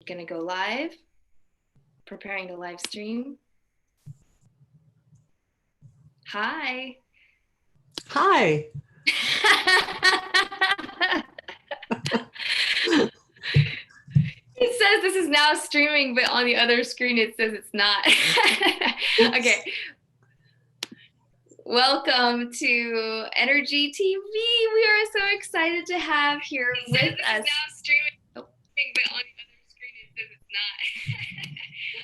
Gonna go live, preparing to live stream. Hi. Hi. It says this is now streaming, but on the other screen it says it's not. Okay. Welcome to Energy TV. We are so excited to have here with us. This is now streaming, but on the other screen it says it's not.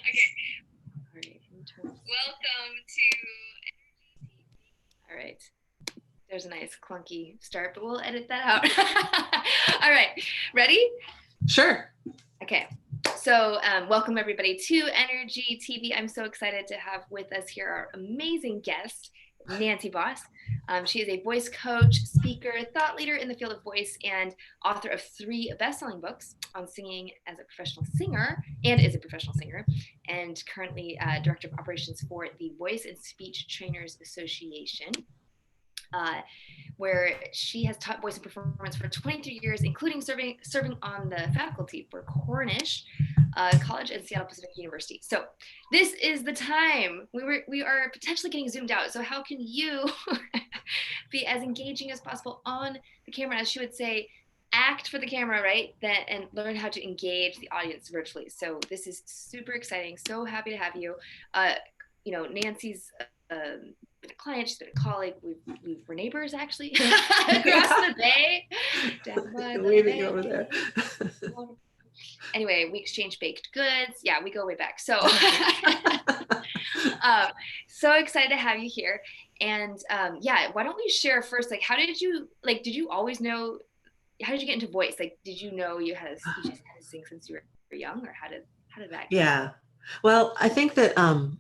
Okay. All right. Welcome to Energy TV. All right. There's a nice clunky start, but we'll edit that out. All right. Ready? Sure. Okay. So welcome everybody to Energy TV. I'm so excited to have with us here our amazing guest, Nancy Voss. She is a voice coach, speaker, thought leader in the field of voice, and author of 3 best-selling books on singing as a professional singer and is a professional singer, and currently director of operations for the Voice and Speech Trainers Association. Where she has taught voice and performance for 23 years, including serving on the faculty for Cornish College and Seattle Pacific University. So this is the time. We are potentially getting zoomed out. So how can you be as engaging as possible on the camera, as she would say, act for the camera, right? And learn how to engage the audience virtually. So this is super exciting. So happy to have you. Nancy's been a client, she's been a colleague. We're neighbors actually across the bay. Down by the bay. Over there. Anyway, we exchange baked goods. Yeah, we go way back. So, so excited to have you here. And why don't we share first? Like, did you always know? How did you get into voice? Like, did you know you just had to sing since you were young, or how did that go? Yeah. Well, I think that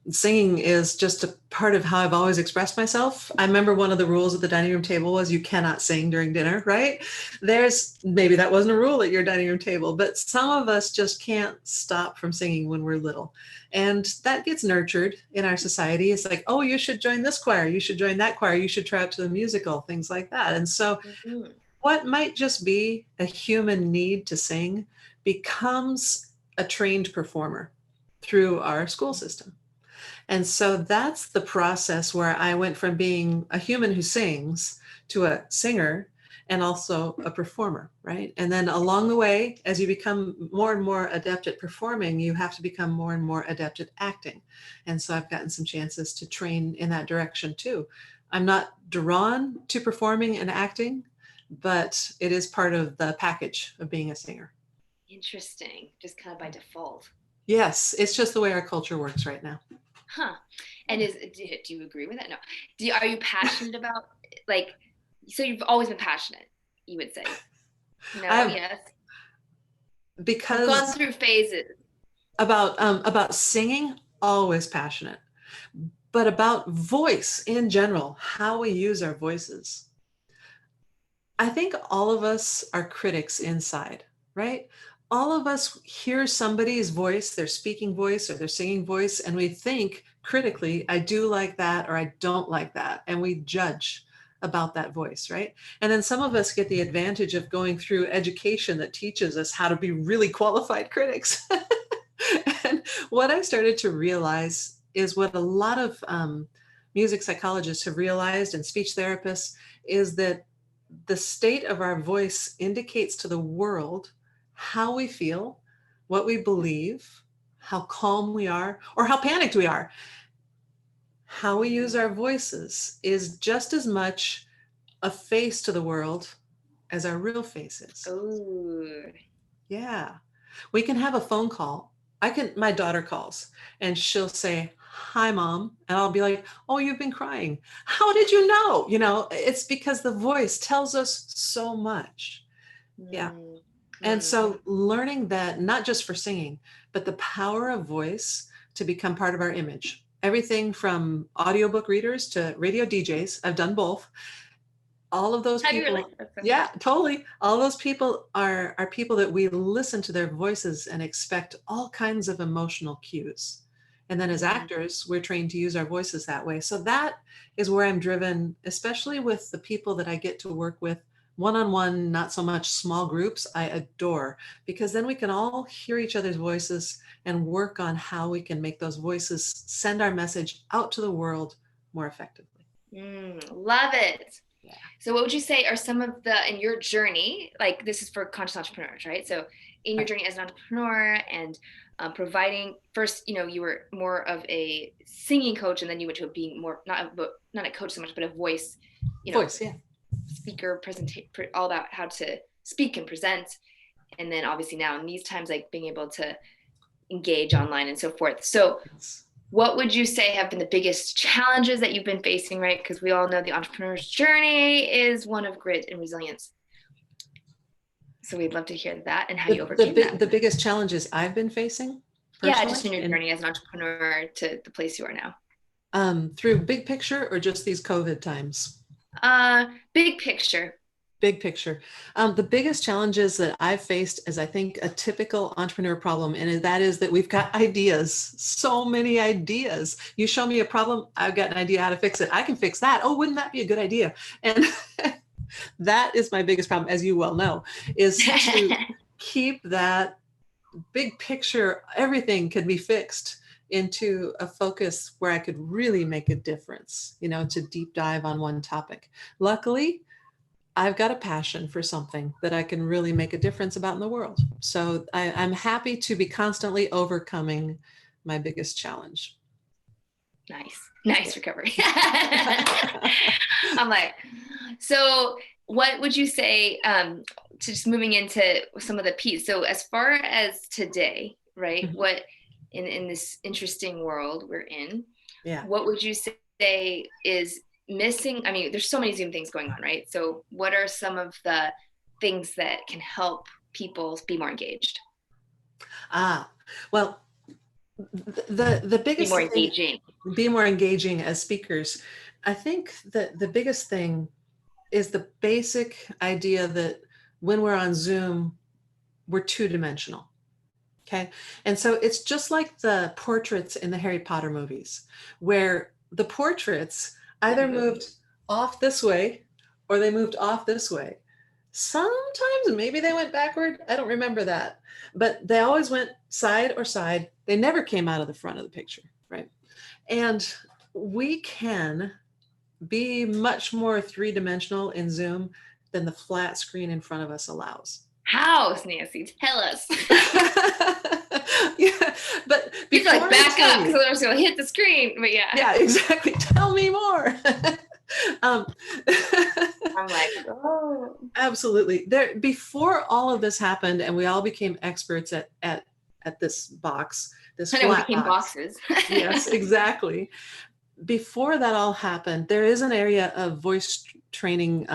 singing is just a part of how I've always expressed myself. I remember one of the rules at the dining room table was you cannot sing during dinner, right? Maybe that wasn't a rule at your dining room table, but some of us just can't stop from singing when we're little. And that gets nurtured in our society. It's like, oh, you should join this choir, you should join that choir, you should try out to the musical, things like that. And so what might just be a human need to sing becomes a trained performer through our school system. And so that's the process where I went from being a human who sings to a singer and also a performer, right? And then along the way, as you become more and more adept at performing, you have to become more and more adept at acting. And so I've gotten some chances to train in that direction too. I'm not drawn to performing and acting, but it is part of the package of being a singer. Interesting. Just kind of by default. Yes, it's just the way our culture works right now. Huh. And do you agree with that? No. Are you passionate about, so you've always been passionate, you would say? No, yes. Because you've gone through phases. About singing, always passionate. But about voice in general, how we use our voices. I think all of us are critics inside, right? All of us hear somebody's voice, their speaking voice or their singing voice, and we think critically, I do like that or I don't like that. And we judge about that voice, right? And then some of us get the advantage of going through education that teaches us how to be really qualified critics. And what I started to realize is what a lot of music psychologists have realized and speech therapists is that the state of our voice indicates to the world how we feel, what we believe, how calm we are, or how panicked we are. How we use our voices is just as much a face to the world as our real face is. Oh. Yeah. We can have a phone call. My daughter calls and she'll say, "Hi, Mom." And I'll be like, "Oh, you've been crying. How did you know?" It's because the voice tells us so much. Yeah. And so learning that, not just for singing, but the power of voice to become part of our image. Everything from audiobook readers to radio DJs, I've done both. All of those people, really? Yeah, totally. All those people are people that we listen to their voices and expect all kinds of emotional cues. And then as actors, we're trained to use our voices that way. So that is where I'm driven, especially with the people that I get to work with One-on-one, not so much small groups, I adore, because then we can all hear each other's voices and work on how we can make those voices send our message out to the world more effectively. Love it. Yeah. So what would you say are some of the, in your journey, like this is for conscious entrepreneurs, right? So in your journey as an entrepreneur and providing, first, you were more of a singing coach, and then you went to being more, not a coach so much, but a voice, Voice, yeah. speaker, presentation, all about how to speak and present. And then obviously now in these times, like being able to engage online and so forth. So what would you say have been the biggest challenges that you've been facing, right? Because we all know the entrepreneur's journey is one of grit and resilience. So we'd love to hear that and how you overcame that. The biggest challenges I've been facing personally? Yeah, just in your journey as an entrepreneur to the place you are now. Through big picture or just these COVID times? Big picture. Big picture. The biggest challenges that I've faced is, I think, a typical entrepreneur problem, and that is that we've got ideas, so many ideas. You show me a problem, I've got an idea how to fix it. I can fix that. Oh, wouldn't that be a good idea? And that is my biggest problem, as you well know, is to keep that big picture, everything can be fixed, into a focus where I could really make a difference, to deep dive on one topic. Luckily, I've got a passion for something that I can really make a difference about in the world. So I'm happy to be constantly overcoming my biggest challenge. Nice recovery. I'm like, so what would you say, to just moving into some of the piece? So as far as today, right, what in this interesting world we're in, what would you say is missing? I mean, there's so many Zoom things going on, right? So what are some of the things that can help people be more engaged? Well, the biggest be more engaging. Be more engaging as speakers. I think that the biggest thing is the basic idea that when we're on Zoom, we're two-dimensional. Okay. And so it's just like the portraits in the Harry Potter movies, where the portraits either moved off this way or they moved off this way. Sometimes maybe they went backward. I don't remember that, but they always went side or side. They never came out of the front of the picture, right? And we can be much more three-dimensional in Zoom than the flat screen in front of us allows. How, Nancy? Tell us. Yeah, but you have to back up because otherwise you'll hit the screen. But yeah, exactly. Tell me more. I'm like, oh, absolutely. There, before all of this happened, and we all became experts at this box, this flat became box. Boxes. Yes, exactly. Before that all happened, there is an area of voice training,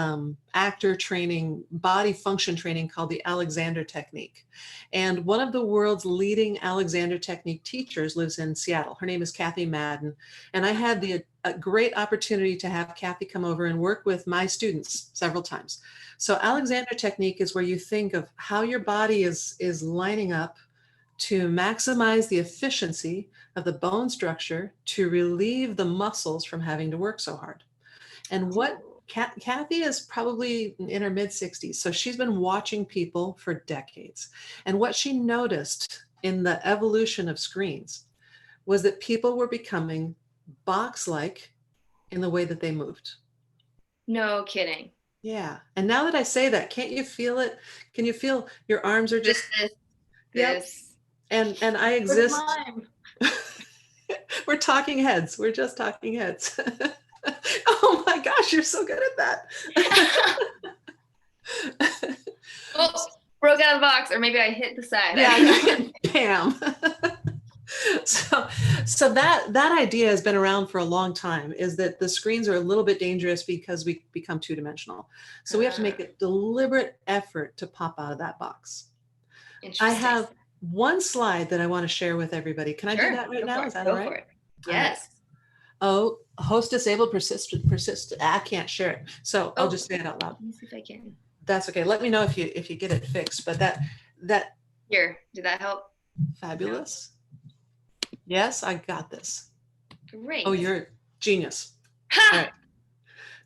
actor training, body function training called the Alexander Technique. And one of the world's leading Alexander Technique teachers lives in Seattle. Her name is Kathy Madden. And I had a great opportunity to have Kathy come over and work with my students several times. So Alexander Technique is where you think of how your body is lining up to maximize the efficiency of the bone structure to relieve the muscles from having to work so hard. And what Kathy is probably in her mid-60s, so she's been watching people for decades. And what she noticed in the evolution of screens was that people were becoming box-like in the way that they moved. No kidding. Yeah. And now that I say that, can't you feel it? Can you feel your arms are just this. And I exist. We're talking heads. We're just talking heads. Oh my gosh, you're so good at that. Oh, broke out of the box, or maybe I hit the side. Yeah, bam. So that idea has been around for a long time, is that the screens are a little bit dangerous because we become two-dimensional. So we have to make a deliberate effort to pop out of that box. I have one slide that I want to share with everybody. Can I do that right now? Is that all right? Go for it. Yes. Oh, host disabled, persist. I can't share it. So I'll just say it out loud. Let me see if I can. That's okay. Let me know if you get it fixed. But that here, did that help? Fabulous. No. Yes, I got this. Great. Oh, you're a genius. Ha! All right.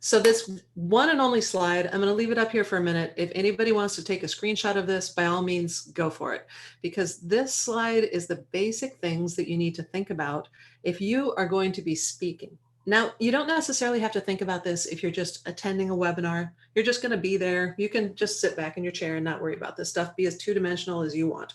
So this one and only slide, I'm going to leave it up here for a minute. If anybody wants to take a screenshot of this, by all means, go for it. Because this slide is the basic things that you need to think about if you are going to be speaking. Now, you don't necessarily have to think about this if you're just attending a webinar. You're just going to be there. You can just sit back in your chair and not worry about this stuff. Be as two-dimensional as you want.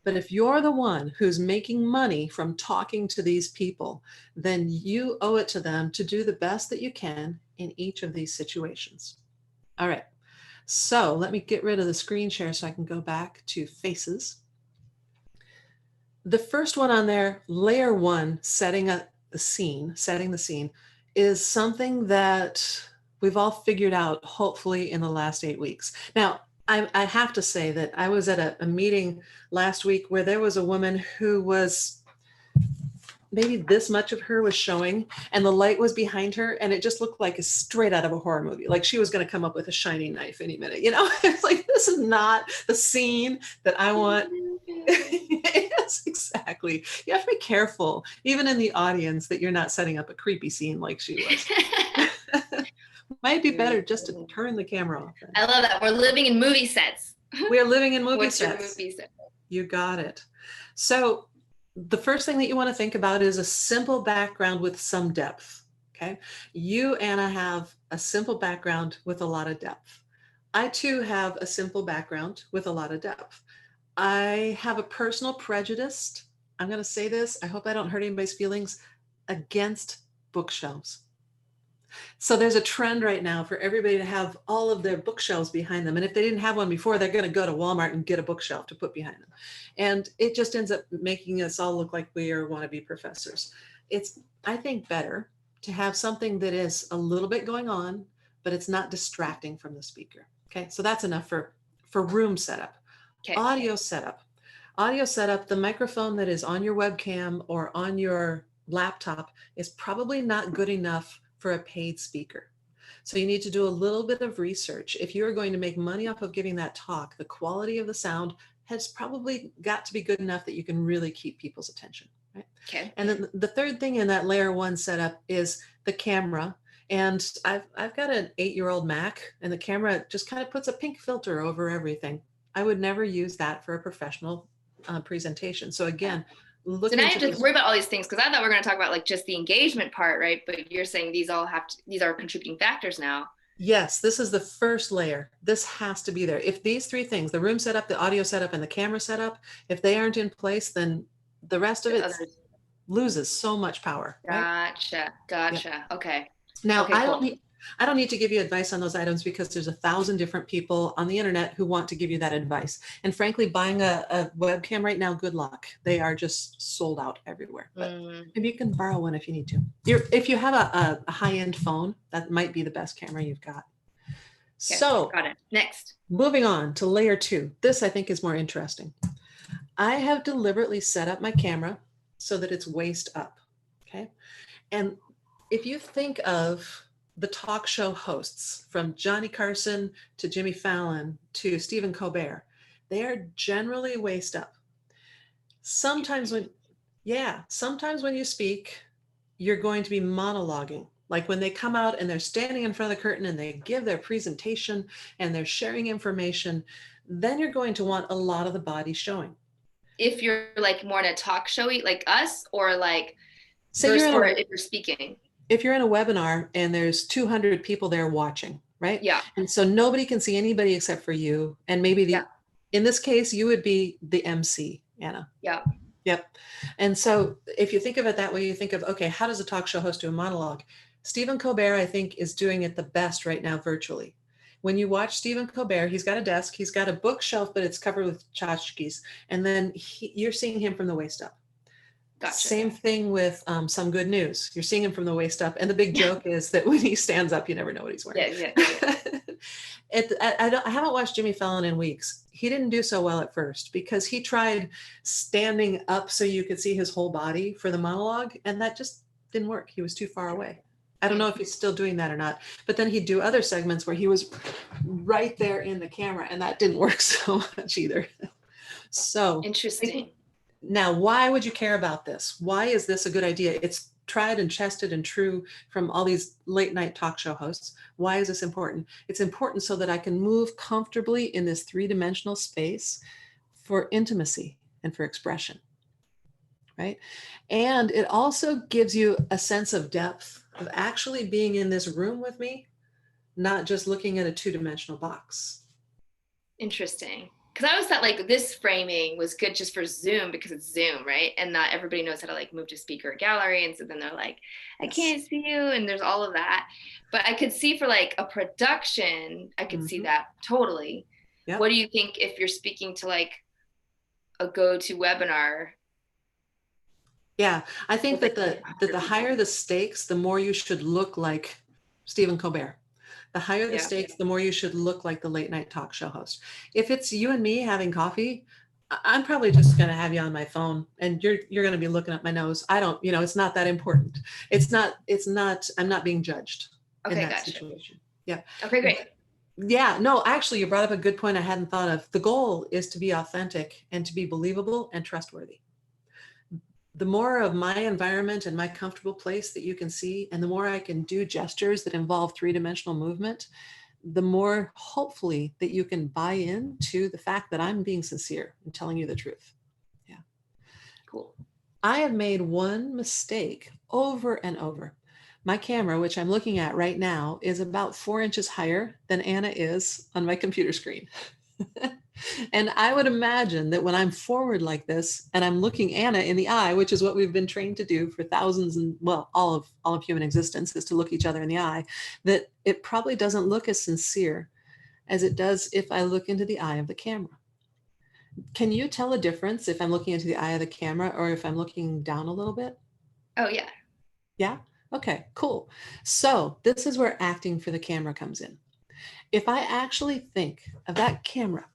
But if you're the one who's making money from talking to these people, then you owe it to them to do the best that you can in each of these situations. All right, so let me get rid of the screen share so I can go back to faces. The first one on there, layer one, setting the scene, is something that we've all figured out, hopefully, in the last 8 weeks. Now, I have to say that I was at a meeting last week where there was a woman who was, maybe this much of her was showing, and the light was behind her, and it just looked like a straight out of a horror movie. Like she was going to come up with a shining knife any minute, you know? It's like, this is not the scene that I want. Yes, exactly. You have to be careful, even in the audience, that you're not setting up a creepy scene like she was. Might be better just to turn the camera off. I love that. We're living in movie sets. We are living in movie What's sets. your movie set? You got it. So the first thing that you want to think about is a simple background with some depth. Okay. You, Anna, have a simple background with a lot of depth. I too have a simple background with a lot of depth. I have a personal prejudice. I'm going to say this. I hope I don't hurt anybody's feelings, against bookshelves. So there's a trend right now for everybody to have all of their bookshelves behind them. And if they didn't have one before, they're going to go to Walmart and get a bookshelf to put behind them. And it just ends up making us all look like we are wannabe professors. It's, I think, better to have something that is a little bit going on, but it's not distracting from the speaker. Okay, so that's enough for room setup. Okay. Audio setup. Audio setup, the microphone that is on your webcam or on your laptop is probably not good enough for a paid speaker. So you need to do a little bit of research. If you're going to make money off of giving that talk, the quality of the sound has probably got to be good enough that you can really keep people's attention. Right? Okay. And then the third thing in that layer one setup is the camera. And I've got an 8-year-old Mac, and the camera just kind of puts a pink filter over everything. I would never use that for a professional presentation. So again, so now you have to worry about all these things, because I thought we were going to talk about like just the engagement part, right? But you're saying these are contributing factors now. Yes, this is the first layer. This has to be there. If these three things, the room setup, the audio setup, and the camera setup, if they aren't in place, then the rest of it loses so much power. Right? Gotcha. Yeah. Okay. Now, okay, I don't need to give you advice on those items, because there's 1,000 different people on the internet who want to give you that advice. And frankly, buying a webcam right now, good luck. They are just sold out everywhere. But maybe you can borrow one if you need to. If you have a high-end phone, that might be the best camera you've got. Okay, so got it. Next. Moving on to layer 2. This, I think, is more interesting. I have deliberately set up my camera so that it's waist up. Okay. And if you think of the talk show hosts, from Johnny Carson to Jimmy Fallon to Stephen Colbert, they are generally waist up. Sometimes when you speak, you're going to be monologuing. Like when they come out and they're standing in front of the curtain and they give their presentation and they're sharing information, then you're going to want a lot of the body showing. If you're like more in a talk showy like us, or like, if you're speaking. If you're in a webinar and there's 200 people there watching, right? Yeah. And so nobody can see anybody except for you. And maybe in this case, you would be the MC, Anna. Yeah. Yep. And so if you think of it that way, you think of, okay, how does a talk show host do a monologue? Stephen Colbert, I think, is doing it the best right now virtually. When you watch Stephen Colbert, he's got a desk, he's got a bookshelf, but it's covered with tchotchkes. And then you're seeing him from the waist up. Gotcha. Same thing with Some Good News. You're seeing him from the waist up. And the big joke is that when he stands up, you never know what he's wearing. I haven't watched Jimmy Fallon in weeks. He didn't do so well at first because he tried standing up so you could see his whole body for the monologue. And that just didn't work. He was too far away. I don't know if he's still doing that or not. But then he'd do other segments where he was right there in the camera. And that didn't work so much either. So interesting. Now, why would you care about this? Why is this a good idea? It's tried and tested and true from all these late night talk show hosts. Why is this important? It's important so that I can move comfortably in this three-dimensional space for intimacy and for expression, right? And it also gives you a sense of depth of actually being in this room with me, not just looking at a two-dimensional box. Interesting. Because I always thought like this framing was good just for Zoom because it's Zoom, right? And not everybody knows how to like move to speaker gallery. And so then they're like, I can't see you. And there's all of that. But I could see for like a production, I could see that totally. Yep. What do you think if you're speaking to like a go-to webinar? Yeah, I think that the higher the stakes, the more you should look like Stephen Colbert. The higher the stakes, the more you should look like the late night talk show host. If it's you and me having coffee, I'm probably just going to have you on my phone and you're going to be looking at my nose. I don't, it's not that important. It's not, I'm not being judged in that situation. Yeah. Okay, great. Yeah, no, actually you brought up a good point I hadn't thought of. The goal is to be authentic and to be believable and trustworthy. The more of my environment and my comfortable place that you can see, and the more I can do gestures that involve three-dimensional movement, the more hopefully that you can buy into the fact that I'm being sincere and telling you the truth. Yeah. Cool. I have made one mistake over and over. My camera, which I'm looking at right now, is about 4 inches higher than Anna is on my computer screen. And I would imagine that when I'm forward like this and I'm looking Anna in the eye, which is what we've been trained to do for thousands and all of human existence is to look each other in the eye, that it probably doesn't look as sincere as it does if I look into the eye of the camera. Can you tell a difference if I'm looking into the eye of the camera or if I'm looking down a little bit? Oh, yeah. Yeah? Okay, cool. So this is where acting for the camera comes in. If I actually think of that camera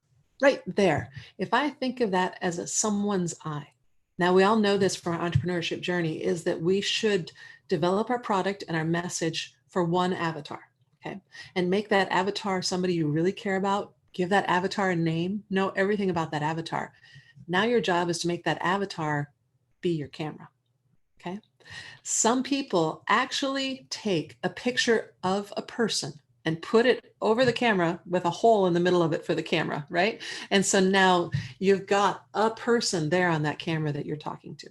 right there, if I think of that as someone's eye, now we all know this from our entrepreneurship journey, is that we should develop our product and our message for one avatar, okay? And make that avatar somebody you really care about, give that avatar a name, know everything about that avatar. Now your job is to make that avatar be your camera, okay? Some people actually take a picture of a person and put it over the camera with a hole in the middle of it for the camera, right? And so now you've got a person there on that camera that you're talking to,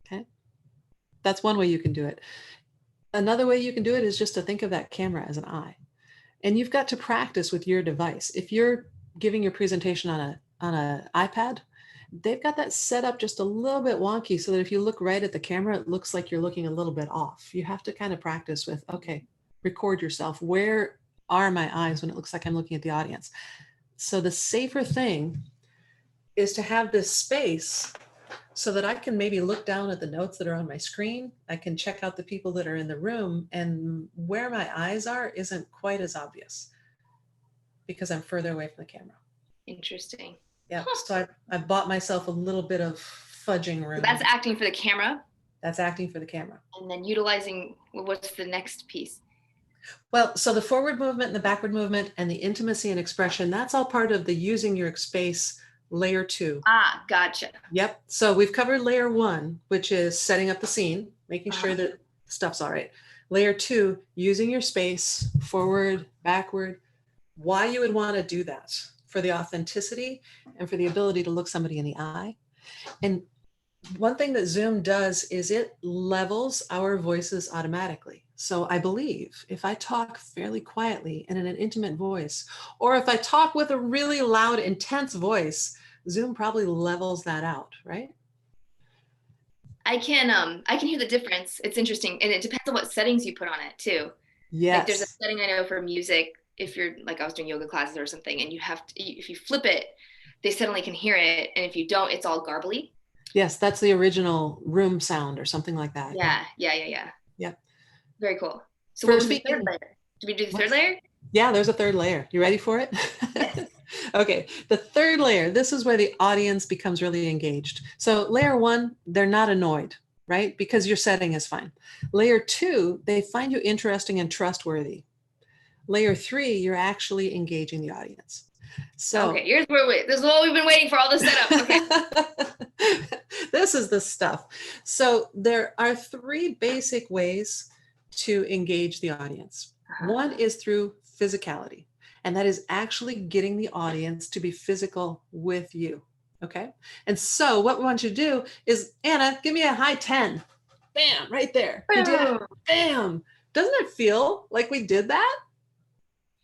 okay? That's one way you can do it. Another way you can do it is just to think of that camera as an eye. And you've got to practice with your device. If you're giving your presentation on an iPad, they've got that set up just a little bit wonky so that if you look right at the camera, it looks like you're looking a little bit off. You have to kind of practice with, okay, record yourself. Where are my eyes when it looks like I'm looking at the audience? So the safer thing is to have this space so that I can maybe look down at the notes that are on my screen. I can check out the people that are in the room, and where my eyes are isn't quite as obvious because I'm further away from the camera. Interesting. Yeah, so I bought myself a little bit of fudging room. So that's acting for the camera? That's acting for the camera. And then utilizing, what's the next piece? Well, so the forward movement and the backward movement and the intimacy and expression, that's all part of the using your space layer 2. Ah, gotcha. Yep. So we've covered layer 1, which is setting up the scene, making sure that stuff's all right. Layer 2, using your space, forward, backward, why you would want to do that for the authenticity and for the ability to look somebody in the eye. And one thing that Zoom does is it levels our voices automatically. So I believe if I talk fairly quietly and in an intimate voice, or if I talk with a really loud, intense voice, Zoom probably levels that out, right? I can hear the difference. It's interesting. And it depends on what settings you put on it too. Yes. Like there's a setting I know for music, if you're like, I was doing yoga classes or something, and you have to, if you flip it, they suddenly can hear it. And if you don't, it's all garbly. Yes, that's the original room sound or something like that. Yeah. Yep. Very cool. So what was the third layer? Did we do the third layer? Yeah, there's a third layer. You ready for it? Yes. Okay, the third layer, this is where the audience becomes really engaged. So layer 1, they're not annoyed, right? Because your setting is fine. Layer 2, they find you interesting and trustworthy. Layer 3, you're actually engaging the audience. So okay, this is what we've been waiting for, all the setup. Okay. this is the stuff. So there are 3 basic ways to engage the audience. One is through physicality, and that is actually getting the audience to be physical with you. Okay. And so what we want you to do is, Anna, give me a high 10. Bam, right there. You did it. Bam. Doesn't it feel like we did that?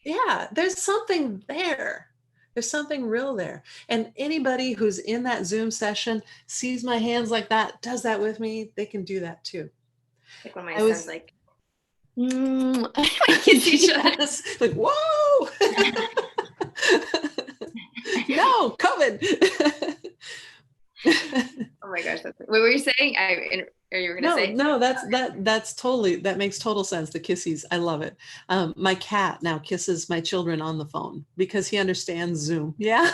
Yeah, there's something there. There's something real there. And anybody who's in that Zoom session sees my hands like that, does that with me, they can do that too. Like when my son's like, I kiss each other. Yes, like, whoa. No, COVID. Oh my gosh, what were you saying? Are you gonna say? No, that makes total sense. The kissies, I love it. My cat now kisses my children on the phone because he understands Zoom. Yeah,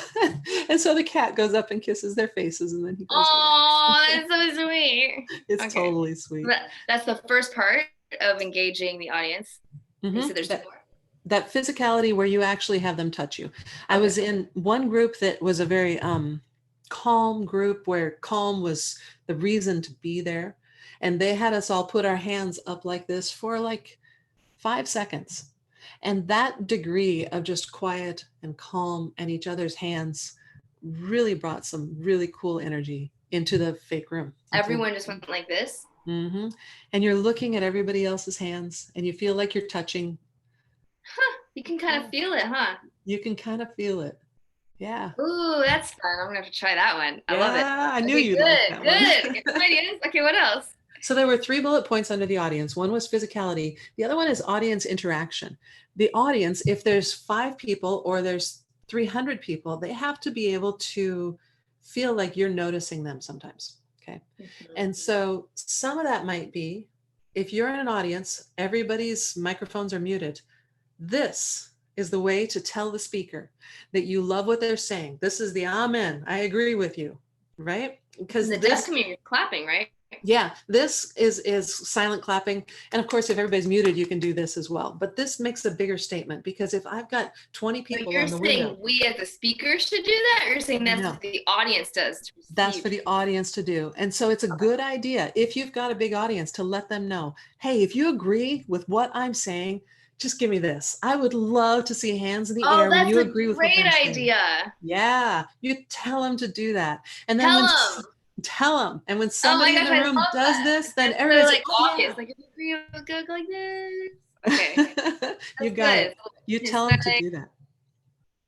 and so the cat goes up and kisses their faces, and then he goes. Oh, that's so sweet. It's totally sweet. That's the first part of engaging the audience. Mm-hmm. You said there's 2 more. That physicality where you actually have them touch you. I was in one group that was a very calm group where calm was the reason to be there. And they had us all put our hands up like this for like 5 seconds. And that degree of just quiet and calm and each other's hands really brought some really cool energy into the fake room. Everyone just went like this. Mm-hmm. And you're looking at everybody else's hands and you feel like you're touching. Huh, you can kind of feel it, huh? You can kind of feel it. Yeah. Ooh, that's fun. I'm gonna have to try that one. I love it. I knew you'd like that one. Good. Good ideas. Okay, what else? So there were 3 bullet points under the audience. One was physicality. The other one is audience interaction. The audience, if there's 5 people or there's 300 people, they have to be able to feel like you're noticing them sometimes. Okay. Mm-hmm. And so some of that might be, if you're in an audience, everybody's microphones are muted. This is the way to tell the speaker that you love what they're saying. This is the amen. I agree with you, right? Because the deaf community is clapping, right? Yeah, this is silent clapping. And of course, if everybody's muted, you can do this as well. But this makes a bigger statement because if I've got 20 people you're on the saying window, we as the speaker should do that? Or you're saying that's what the audience does? That's for the audience to do. And so it's a good idea, if you've got a big audience, to let them know, hey, if you agree with what I'm saying, just give me this. I would love to see hands in the air when you agree with what I'm saying. That's a great idea. Yeah, you tell them to do that. And then tell them. And when somebody in the room does this, then everybody's like, obvious. Like, if you agree, go like this. Okay. You got it. You tell them to do that.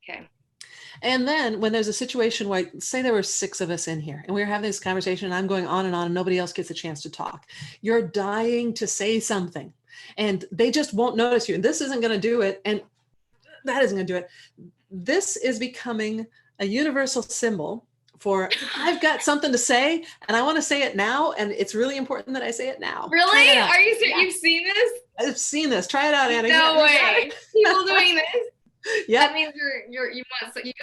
Okay. And then when there's a situation where, say there were 6 of us in here and we were having this conversation and I'm going on and nobody else gets a chance to talk. You're dying to say something and they just won't notice you. And this isn't going to do it. And that isn't going to do it. This is becoming a universal symbol for I've got something to say and I want to say it now. And it's really important that I say it now. Really? Are you serious? Yeah. You've seen this? I've seen this. Try it out, Anna. No way. People doing this? Yeah. That means you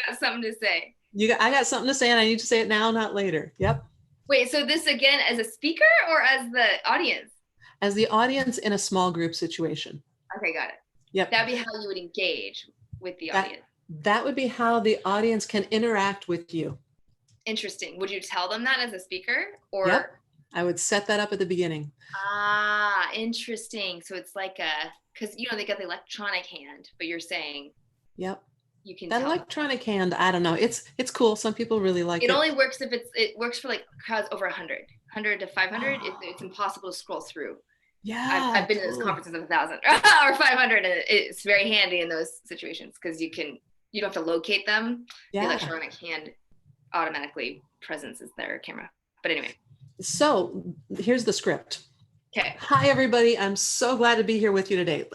got something to say. I got something to say and I need to say it now, not later. Yep. Wait, so this again as a speaker or as the audience? As the audience in a small group situation. Okay, got it. Yep. That'd be how you would engage with the audience. That would be how the audience can interact with you. Interesting. Would you tell them that as a speaker? Or yep. I would set that up at the beginning. Ah, interesting. So it's like because they got the electronic hand, but you're saying yep. You can that electronic hand, I don't know. It's cool. Some people really like it. It only works if it works for like crowds over 100 to 500. It's impossible to scroll through. Yeah. I've been to those conferences of 1,000 or 500, and it's very handy in those situations because you don't have to locate them. Yeah. The electronic hand automatically presents their camera. But anyway. So here's the script. Okay. Hi, everybody. I'm so glad to be here with you today.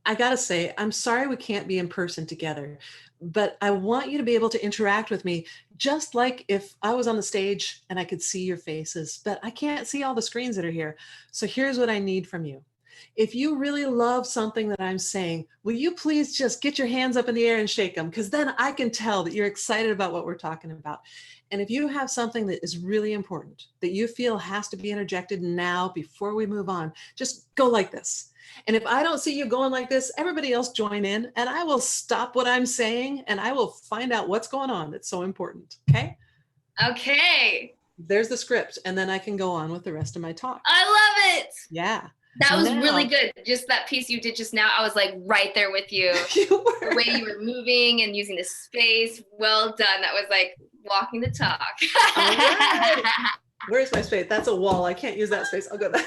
I got to say, I'm sorry we can't be in person together, but I want you to be able to interact with me just like if I was on the stage and I could see your faces, but I can't see all the screens that are here. So here's what I need from you. If you really love something that I'm saying, will you please just get your hands up in the air and shake them? Because then I can tell that you're excited about what we're talking about. And if you have something that is really important that you feel has to be interjected now before we move on, just go like this. And if I don't see you going like this, everybody else join in and I will stop what I'm saying and I will find out what's going on. That's so important. Okay. Okay. There's the script. And then I can go on with the rest of my talk. I love it. Yeah. That was really good. Just that piece you did just now, I was like right there with you. You were. The way you were moving and using the space. Well done. That was like walking the talk. All right. Where's my space? That's a wall. I can't use that space. I'll go there.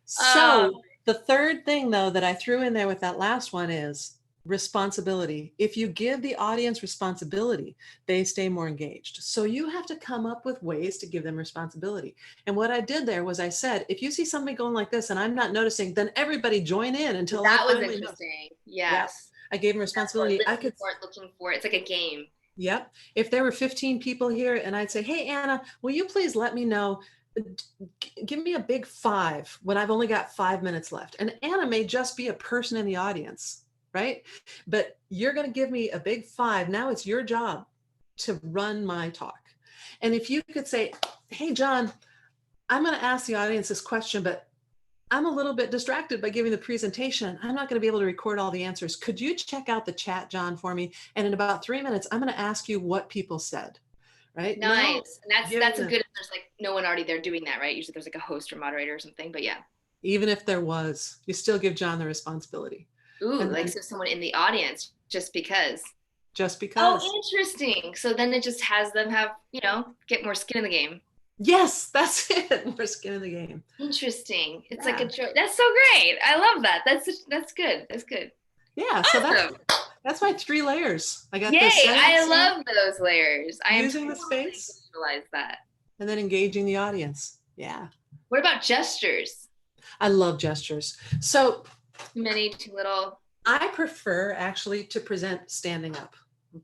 So the third thing though that I threw in there with that last one is responsibility. If you give the audience responsibility, they stay more engaged. So you have to come up with ways to give them responsibility. And what I did there was I said, if you see somebody going like this and I'm not noticing, then everybody join in until that was interesting. Yes. I gave them responsibility. I could looking for it. It's like a game. Yep. If there were 15 people here and I'd say, hey, Anna, will you please let me know, give me a big 5 when I've only got 5 minutes left. And Anna may just be a person in the audience, right? But you're going to give me a big 5. Now it's your job to run my talk. And if you could say, hey, John, I'm going to ask the audience this question, but I'm a little bit distracted by giving the presentation. I'm not going to be able to record all the answers. Could you check out the chat, John, for me? And in about 3 minutes, I'm going to ask you what people said. Right? Nice. Now, and that's a good, there's like no one already there doing that, right? Usually there's like a host or moderator or something, but yeah. Even if there was, you still give John the responsibility. Ooh, and like so someone in the audience, just because. Just because. Oh, interesting. So then it just has them have, get more skin in the game. Yes, that's it. More skin in the game. Interesting. It's like a joke. That's so great. I love that. That's good. That's good. Yeah. Awesome. So that's my 3 layers. I got Yay, I love those layers. I am using the space. Visualize that. And then engaging the audience. Yeah. What about gestures? I love gestures. So too many, too little. I prefer actually to present standing up.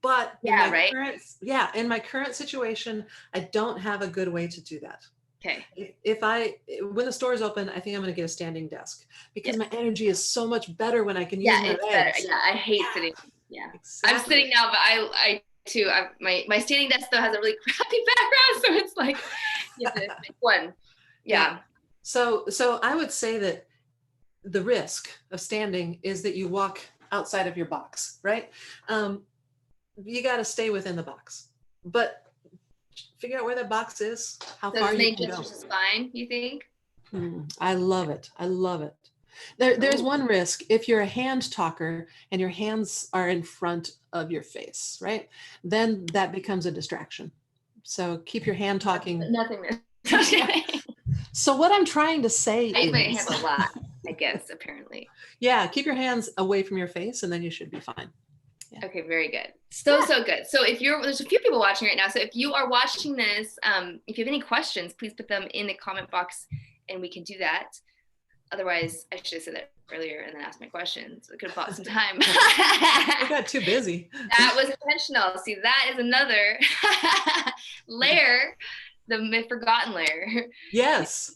But in my current situation, I don't have a good way to do that. Okay. When the store is open, I think I'm going to get a standing desk because my energy is so much better when I can use my legs. Better. Yeah, I hate sitting. Yeah, exactly. I'm sitting now, but I too. My standing desk though has a really crappy background, so it's like you have to pick one. Yeah. So I would say that the risk of standing is that you walk outside of your box, right? You got to stay within the box, but figure out where the box is, how far you can go. Is fine, you think? I love it. I love it. There's one risk if you're a hand talker and your hands are in front of your face, right? Then that becomes a distraction. So keep your hand talking. Nothing. So what I'm trying to say is, my hands a lot, I guess, apparently. Yeah, keep your hands away from your face and then you should be fine. Yeah. Okay, very good. So good. So there's a few people watching right now. So if you are watching this, if you have any questions, please put them in the comment box and we can do that. Otherwise, I should have said that earlier and then asked my questions. I could have bought some time. I got too busy. That was intentional. See, that is another layer, the forgotten layer. Yes.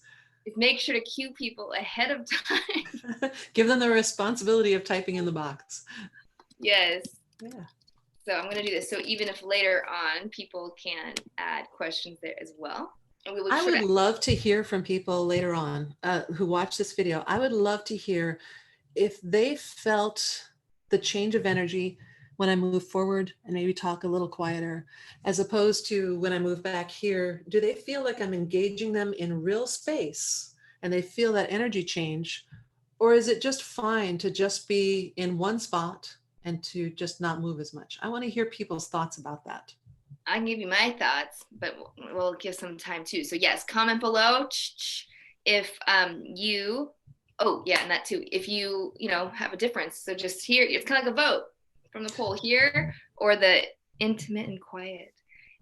Make sure to cue people ahead of time. Give them the responsibility of typing in the box. Yes. Yeah. So I'm going to do this. So even if later on people can add questions there as well. And I would love to hear from people later on who watch this video. I would love to hear if they felt the change of energy when I move forward and maybe talk a little quieter, as opposed to when I move back here. Do they feel like I'm engaging them in real space and they feel that energy change? Or is it just fine to just be in one spot and to just not move as much? I want to hear people's thoughts about that. I can give you my thoughts, but we'll give some time too. So yes, comment below if and that too, if you have a difference. So just here, it's kind of like a vote from the poll here, or the intimate and quiet,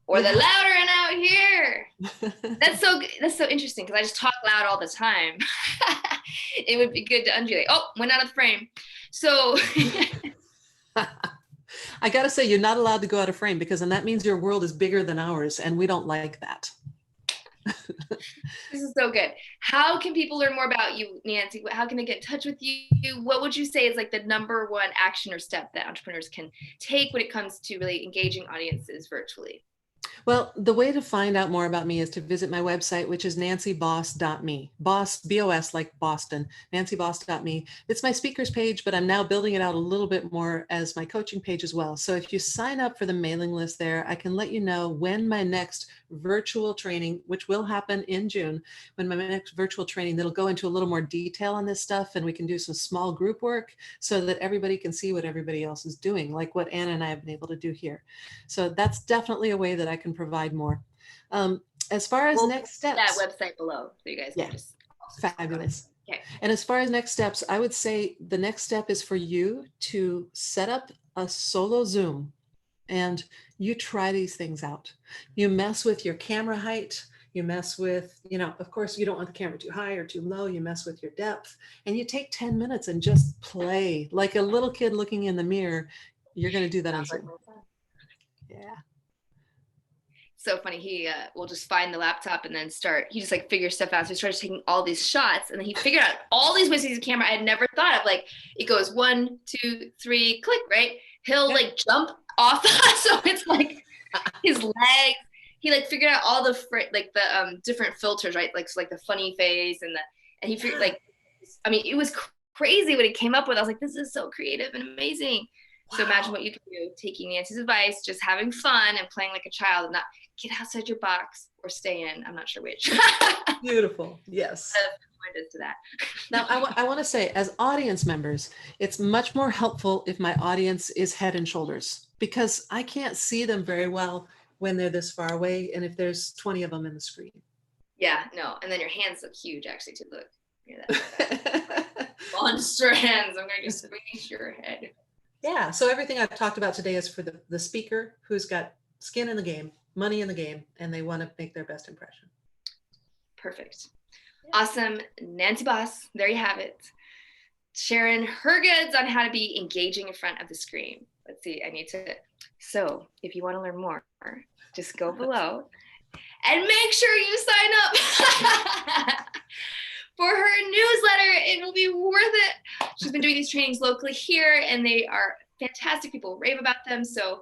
or the louder and out here. That's so interesting because I just talk loud all the time. It would be good to undulate. Oh, went out of the frame. So I got to say, you're not allowed to go out of frame because then that means your world is bigger than ours and we don't like that. This is so good. How can people learn more about you, Nancy? How can they get in touch with you? What would you say is like the number one action or step that entrepreneurs can take when it comes to really engaging audiences virtually? Well, the way to find out more about me is to visit my website, which is nancyboss.me. Boss, B-O-S, like Boston, nancyboss.me. It's my speakers page, but I'm now building it out a little bit more as my coaching page as well. So if you sign up for the mailing list there, I can let you know when my next virtual training, which will happen in June, when my next virtual training that'll go into a little more detail on this stuff, and we can do some small group work so that everybody can see what everybody else is doing, like what Anna and I have been able to do here. So that's definitely a way that I can provide more. As far as We'll next put that steps, website below so you guys yeah, can just also click on it. fabulous. Okay. And as far as next steps, I would say the next step is for you to set up a solo Zoom and you try these things out. You mess with your camera height. You mess with, of course, you don't want the camera too high or too low. You mess with your depth, and you take 10 minutes and just play like a little kid looking in the mirror. You're going to do that on Zoom. Yeah. So funny. He will just find the laptop and then he just like figures stuff out. So he starts taking all these shots, and then he figured out all these ways to use a camera I had never thought of. Like it goes 1, 2, 3, click, right? He'll like jump off. So it's like his legs. He like figured out all the different filters, right? Like, so like the funny face and he figured like, I mean, it was crazy what he came up with. I was like, this is so creative and amazing. Wow. So imagine what you can do, taking Nancy's advice, just having fun and playing like a child, and not get outside your box or stay in. I'm not sure which. Beautiful. Yes. To that. Now, I want to say, as audience members, it's much more helpful if my audience is head and shoulders, because I can't see them very well when they're this far away, and if there's 20 of them in the screen. Yeah, no. And then your hands look huge, actually, to look. Monster hands. I'm going to squeeze your head. Yeah, so everything I've talked about today is for the speaker who's got skin in the game, money in the game, and they want to make their best impression. Perfect. Yeah. Awesome. Nancy Boss, there you have it. Sharing her goods on how to be engaging in front of the screen. Let's see, so if you want to learn more, just go below and make sure you sign up for her newsletter. It will be worth it. She's been doing these trainings locally here, and they are fantastic. People rave about them. So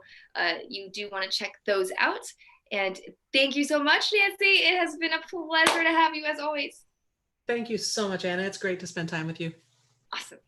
you do want to check those out. And thank you so much, Nancy. It has been a pleasure to have you as always. Thank you so much, Anna. It's great to spend time with you. Awesome.